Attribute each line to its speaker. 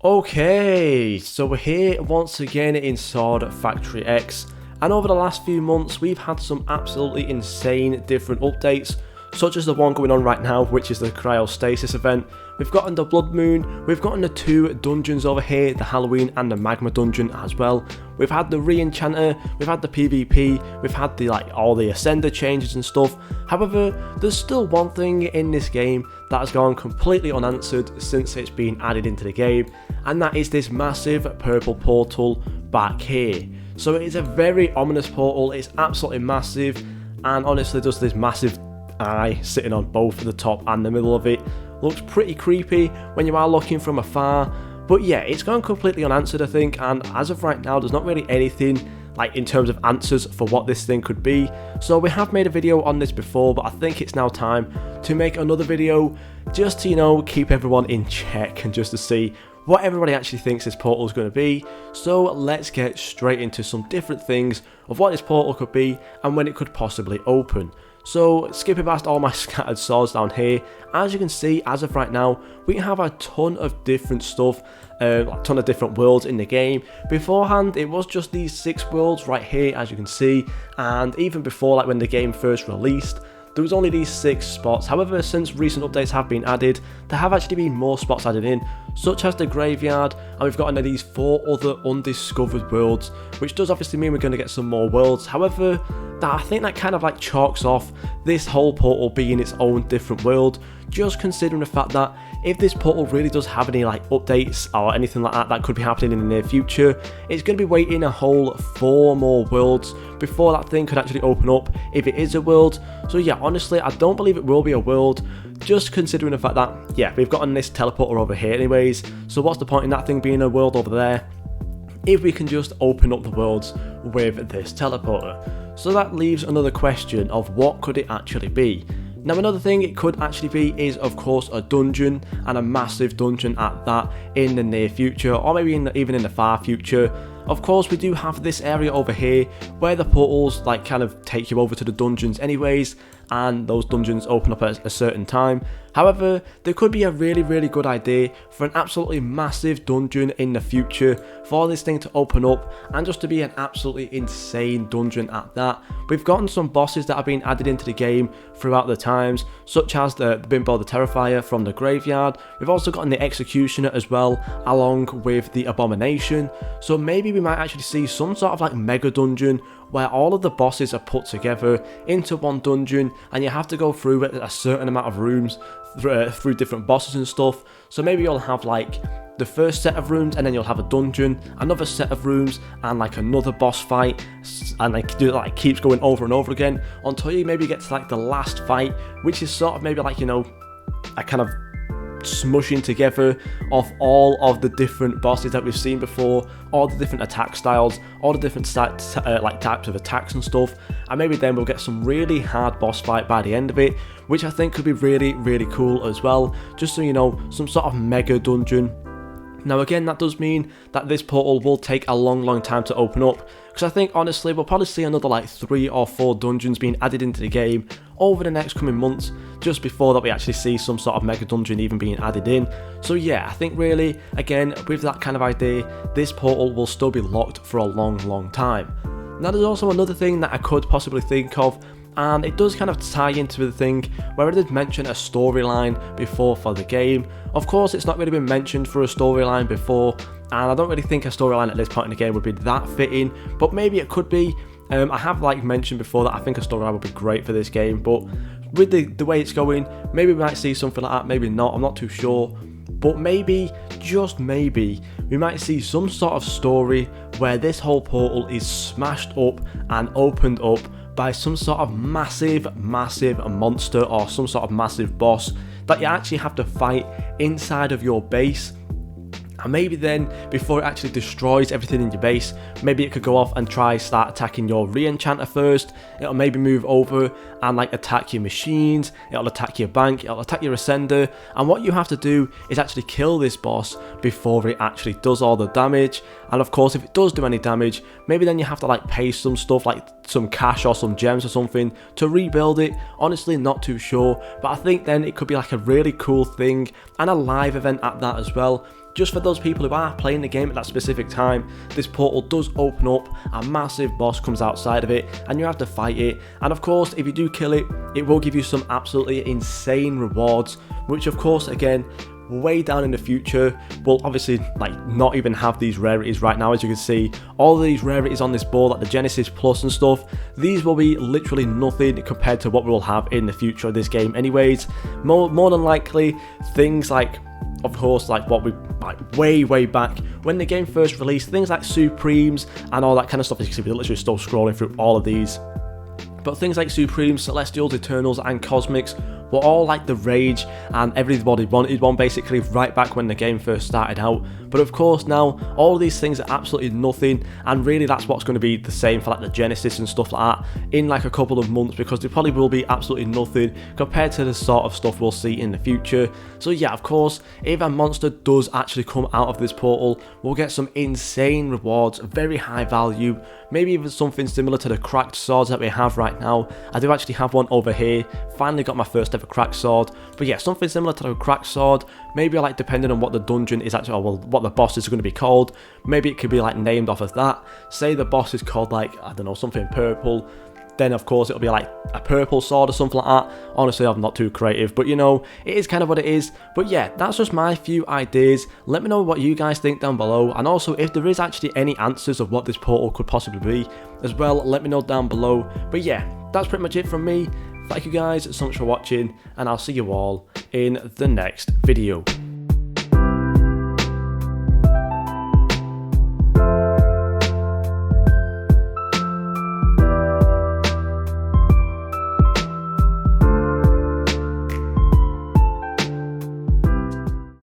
Speaker 1: Okay, so we're here once again in Sword Factory X, and over the last few months we've had some absolutely insane different updates, such as the one going on right now, which is the cryostasis event. We've gotten the Blood Moon, we've gotten the two dungeons over here, the Halloween and the Magma dungeon as well. We've had the re-enchanter, we've had the PvP, we've had the all the Ascender changes and stuff. However, there's still one thing in this game that has gone completely unanswered since it's been added into the game, and that is this massive purple portal back here. So it is a very ominous portal, it's absolutely massive, and honestly does this massive eye sitting on both the top and the middle of it. Looks pretty creepy when you are looking from afar, but yeah, it's gone completely unanswered I think, and as of right now there's not really anything like in terms of answers for what this thing could be. So we have made a video on this before, but I think it's now time to make another video just to, keep everyone in check and just to see what everybody actually thinks this portal is going to be. So let's get straight into some different things of what this portal could be and when it could possibly open. So skipping past all my scattered swords down here, as you can see, as of right now, we have a ton of different stuff, a ton of different worlds in the game. Beforehand, it was just these 6 worlds right here, as you can see, and even before, like when the game first released, there was only these 6 spots. However, since recent updates have been added, there have actually been more spots added in, such as the graveyard, and we've got these 4 other undiscovered worlds, which does obviously mean we're going to get some more worlds. However, I think that kind of like chalks off this whole portal being its own different world, just considering the fact that if this portal really does have any like updates or anything like that could be happening in the near future, it's going to be waiting a whole 4 more worlds before that thing could actually open up if it is a world. So yeah, honestly, I don't believe it will be a world, just considering the fact that, yeah, we've gotten this teleporter over here anyways, so what's the point in that thing being a world over there if we can just open up the worlds with this teleporter? So that leaves another question of what could it actually be. Now another thing it could actually be is of course a dungeon, and a massive dungeon at that in the near future, or maybe even in the far future. Of course we do have this area over here where the portals like kind of take you over to the dungeons anyways, and those dungeons open up at a certain time. However, there could be a really good idea for an absolutely massive dungeon in the future, for this thing to open up and just to be an absolutely insane dungeon at that. We've gotten some bosses that have been added into the game throughout the times, such as the Bimbo the Terrifier from the graveyard. We've also gotten the Executioner as well, along with the Abomination. So maybe we might actually see some sort of like mega dungeon where all of the bosses are put together into one dungeon, and you have to go through a certain amount of rooms through different bosses and stuff. So maybe you'll have like the first set of rooms, and then you'll have a dungeon, another set of rooms, and like another boss fight, and like keeps going over and over again until you maybe get to like the last fight, which is sort of maybe like a kind of smushing together of all of the different bosses that we've seen before, all the different attack styles, all the different types of attacks and stuff, and maybe then we'll get some really hard boss fight by the end of it, which I think could be really cool as well, just so some sort of mega dungeon. Now again, that does mean that this portal will take a long time to open up, because I think honestly we'll probably see another like 3 or 4 dungeons being added into the game over the next coming months, just before that we actually see some sort of mega dungeon even being added in. So yeah, I think really, again, with that kind of idea, this portal will still be locked for a long time. Now there's also another thing that I could possibly think of, and it does kind of tie into the thing where I did mention a storyline before for the game. Of course, it's not really been mentioned for a storyline before, and I don't really think a storyline at this point in the game would be that fitting, but maybe it could be. I have like mentioned before that I think a storyline would be great for this game, but with the way it's going, maybe we might see something like that, maybe not, I'm not too sure. But maybe, just maybe, we might see some sort of story where this whole portal is smashed up and opened up by some sort of massive monster or some sort of massive boss that you actually have to fight inside of your base. And maybe then, before it actually destroys everything in your base, maybe it could go off and start attacking your re-enchanter first. It'll maybe move over and like attack your machines, it'll attack your bank, it'll attack your ascender, and what you have to do is actually kill this boss before it actually does all the damage. And of course, if it does do any damage, maybe then you have to like pay some stuff, like some cash or some gems or something, to rebuild it. Honestly, not too sure, but I think then it could be like a really cool thing and a live event at that as well, just for those people who are playing the game at that specific time, this portal does open up, a massive boss comes outside of it, and you have to fight it. And of course, if you do kill it, it will give you some absolutely insane rewards, which of course, again, way down in the future will obviously like not even have these rarities right now. As you can see, all of these rarities on this board, like the Genesis Plus and stuff, these will be literally nothing compared to what we'll have in the future of this game anyways. More than likely, things like, of course, like what we like way back when the game first released, things like Supremes and all that kind of stuff. As you can see, we're literally still scrolling through all of these, but things like Supremes, Celestials, Eternals and Cosmics were all like the rage, and everybody wanted one basically right back when the game first started out. But of course now all of these things are absolutely nothing, and really that's what's going to be the same for like the Genesis and stuff like that in like a couple of months, because they probably will be absolutely nothing compared to the sort of stuff we'll see in the future. So yeah, of course, if a monster does actually come out of this portal, we'll get some insane rewards, very high value, maybe even something similar to the cracked swords that we have right now. I do actually have one over here, finally got my first ever cracked sword, but yeah, something similar to the cracked sword, maybe like depending on what the dungeon is actually, or well, what the boss is going to be called, maybe it could be like named off of that. Say the boss is called like, I don't know, something purple, then of course it'll be like a purple sword or something like that. Honestly, I'm not too creative, but you know, it is kind of what it is. But yeah, that's just my few ideas. Let me know what you guys think down below, and also if there is actually any answers of what this portal could possibly be as well, let me know down below. But yeah, that's pretty much it from me. Thank you guys so much for watching, and I'll see you all in the next video.